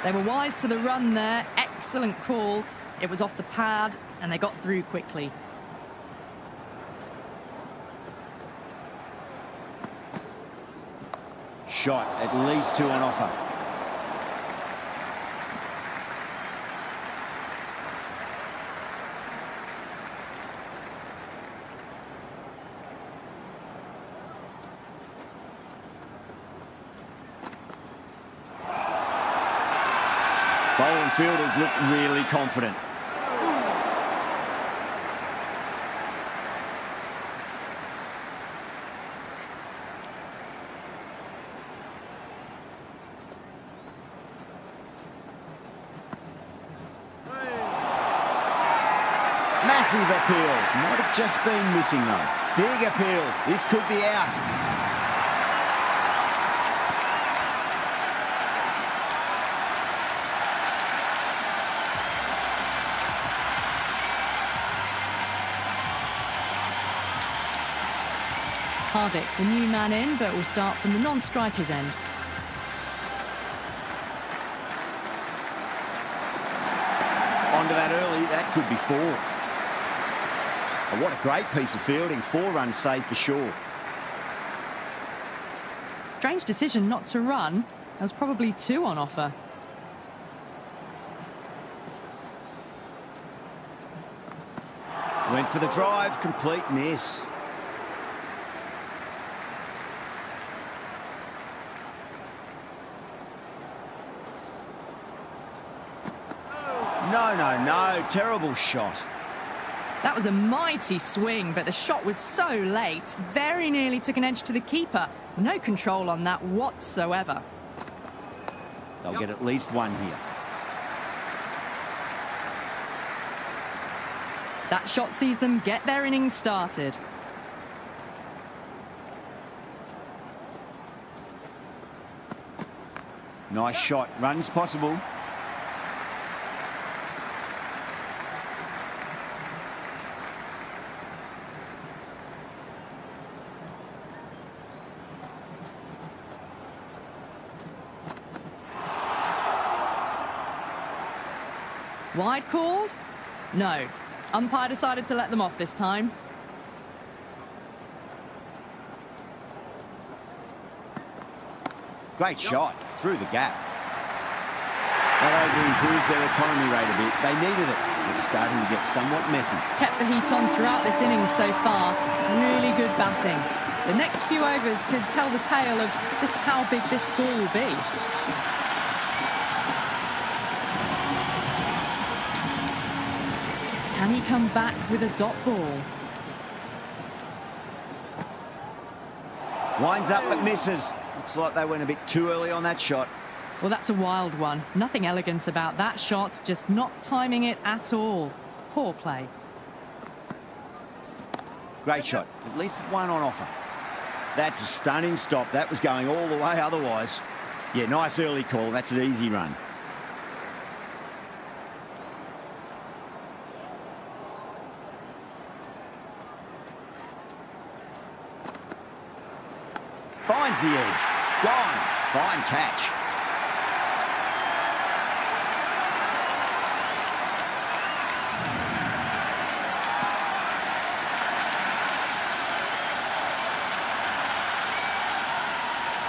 They were wise to the run there. Excellent call. It was off the pad, and they got through quickly. shot. At least 2 on offer. Bowling fielders look really confident. Massive appeal. Might have just been missing though. Big appeal. This could be out. Harvick, the new man in, but will start from the non-striker's end. Onto that early, that could be 4. Oh, what a great piece of fielding. 4 runs saved for sure. Strange decision not to run. There was probably 2 on offer. Went for the drive, complete miss. No, terrible shot. That was a mighty swing, but the shot was so late. Very nearly took an edge to the keeper. No control on that whatsoever. They'll get at least 1 here. That shot sees them get their innings started. Nice shot. Runs possible. Wide called? No. Umpire decided to let them off this time. Great shot. Through the gap. That over-improves their economy rate a bit. They needed it. It's starting to get somewhat messy. Kept the heat on throughout this innings so far. Really good batting. The next few overs could tell the tale of just how big this score will be. Can he come back with a dot ball? Winds up but misses. Looks like they went a bit too early on that shot. Well, that's a wild one. Nothing elegant about that shot, just not timing it at all. Poor play. Great shot. At least 1 on offer. That's a stunning stop. That was going all the way otherwise. Yeah, nice early call. That's an easy run. Finds the edge. Gone. Fine catch.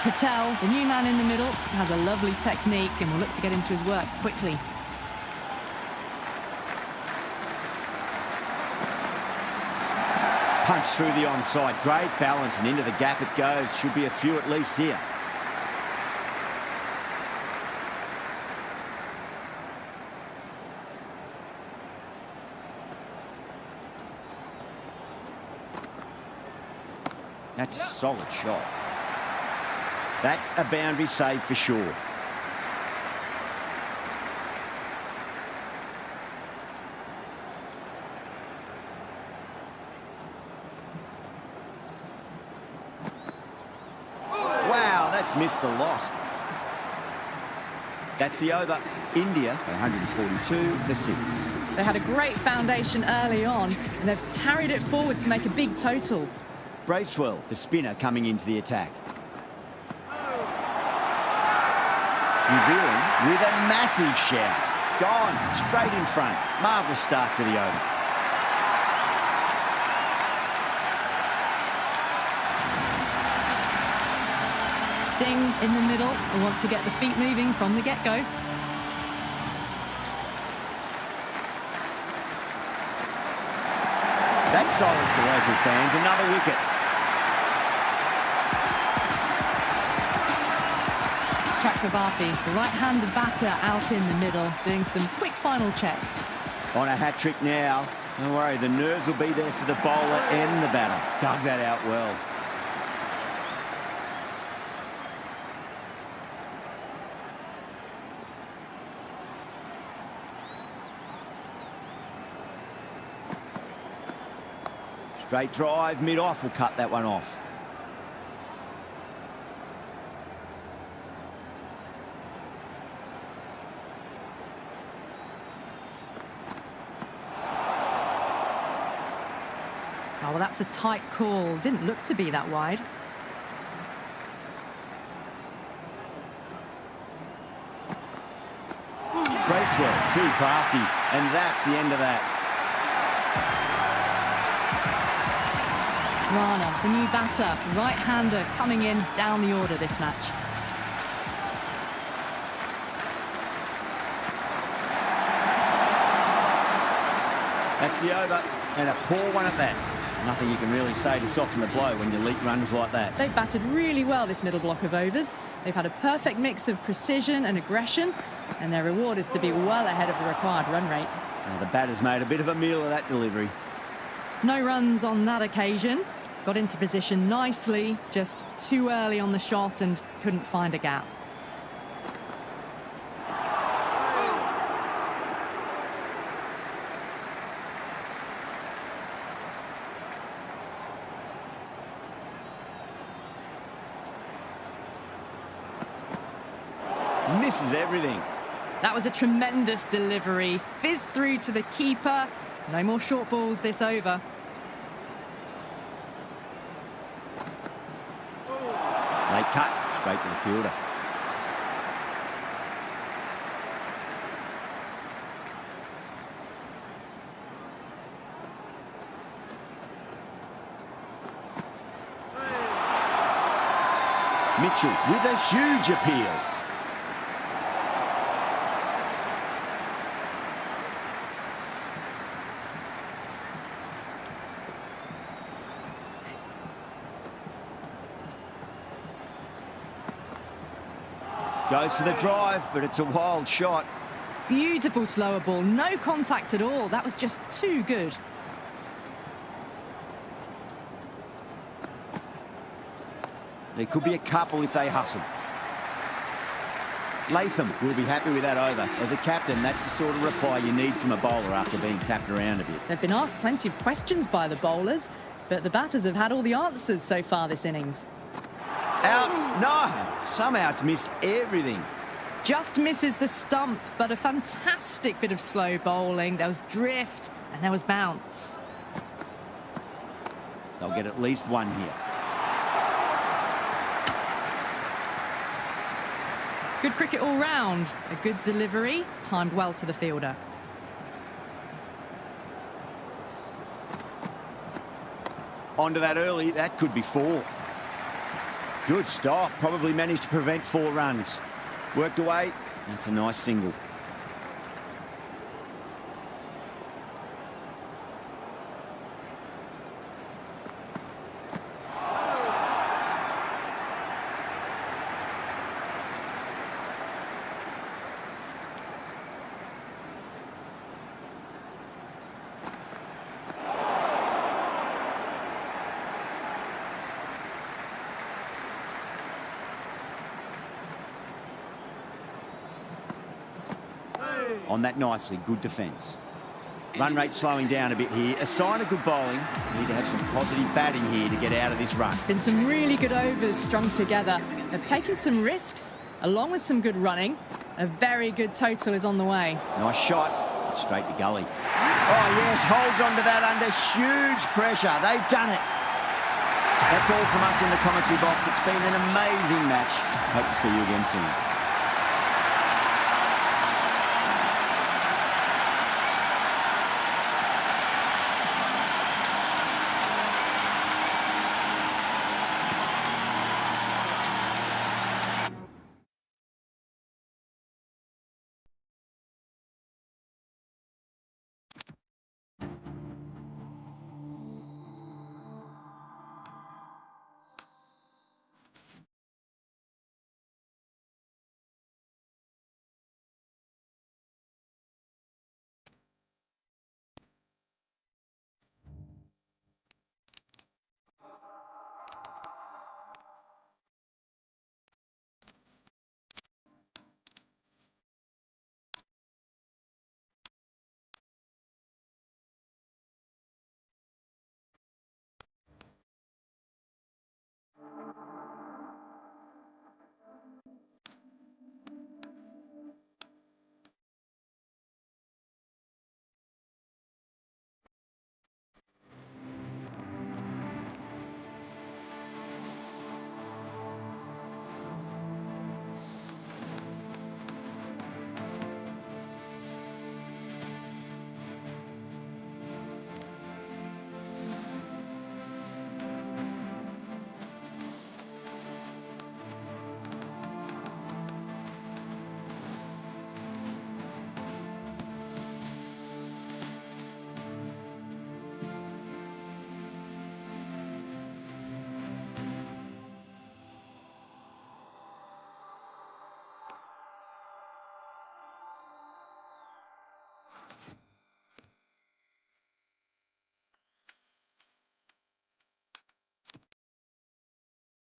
Patel, the new man in the middle, has a lovely technique and will look to get into his work quickly. Punch through the onside. Great balance and into the gap it goes. Should be a few at least here. That's a solid shot. That's a boundary save for sure. Wow, that's missed the lot. That's the over. India, 142 for 6. They had a great foundation early on, and they've carried it forward to make a big total. Bracewell, the spinner, coming into the attack. New Zealand with a massive shout. Gone, straight in front. Marvellous start to the over. Pressing in the middle. I want to get the feet moving from the get-go. That silenced the local fans. Another wicket. Chakravarti, the right-handed batter out in the middle, doing some quick final checks. On a hat-trick now. Don't worry, the nerves will be there for the bowler and the batter. Dug that out well. Straight drive, mid-off will cut that one off. Oh, well, that's a tight call. Didn't look to be that wide. Bracewell, too crafty, and that's the end of that. Rana, the new batter, right-hander, coming in down the order this match. That's the over, and a poor one at that. Nothing you can really say to soften the blow when you leak runs like that. They've batted really well this middle block of overs. They've had a perfect mix of precision and aggression, and their reward is to be well ahead of the required run rate. Now the batter's made a bit of a meal of that delivery. No runs on that occasion. Got into position nicely, just too early on the shot and couldn't find a gap. Misses everything. That was a tremendous delivery. Fizzed through to the keeper. No more short balls this over. Late cut, straight to the fielder. Mitchell with a huge appeal. Goes for the drive, but it's a wild shot. Beautiful slower ball. No contact at all. That was just too good. There could be a couple if they hustle. Latham will be happy with that over. As a captain, that's the sort of reply you need from a bowler after being tapped around a bit. They've been asked plenty of questions by the bowlers, but the batters have had all the answers so far this innings. Out? No! Somehow it's missed everything. Just misses the stump, but a fantastic bit of slow bowling. There was drift and there was bounce. They'll get at least one here. Good cricket all round. A good delivery, timed well to the fielder. Onto that early, that could be 4. Good stop, probably managed to prevent 4 runs. Worked away, that's a nice single. On that nicely, good defence. Run rate slowing down a bit here. A sign of good bowling. Need to have some positive batting here to get out of this run. Been some really good overs strung together. They've taken some risks, along with some good running. A very good total is on the way. Nice shot, straight to gully. Oh yes, holds on to that under huge pressure. They've done it. That's all from us in the commentary box. It's been an amazing match. Hope to see you again soon.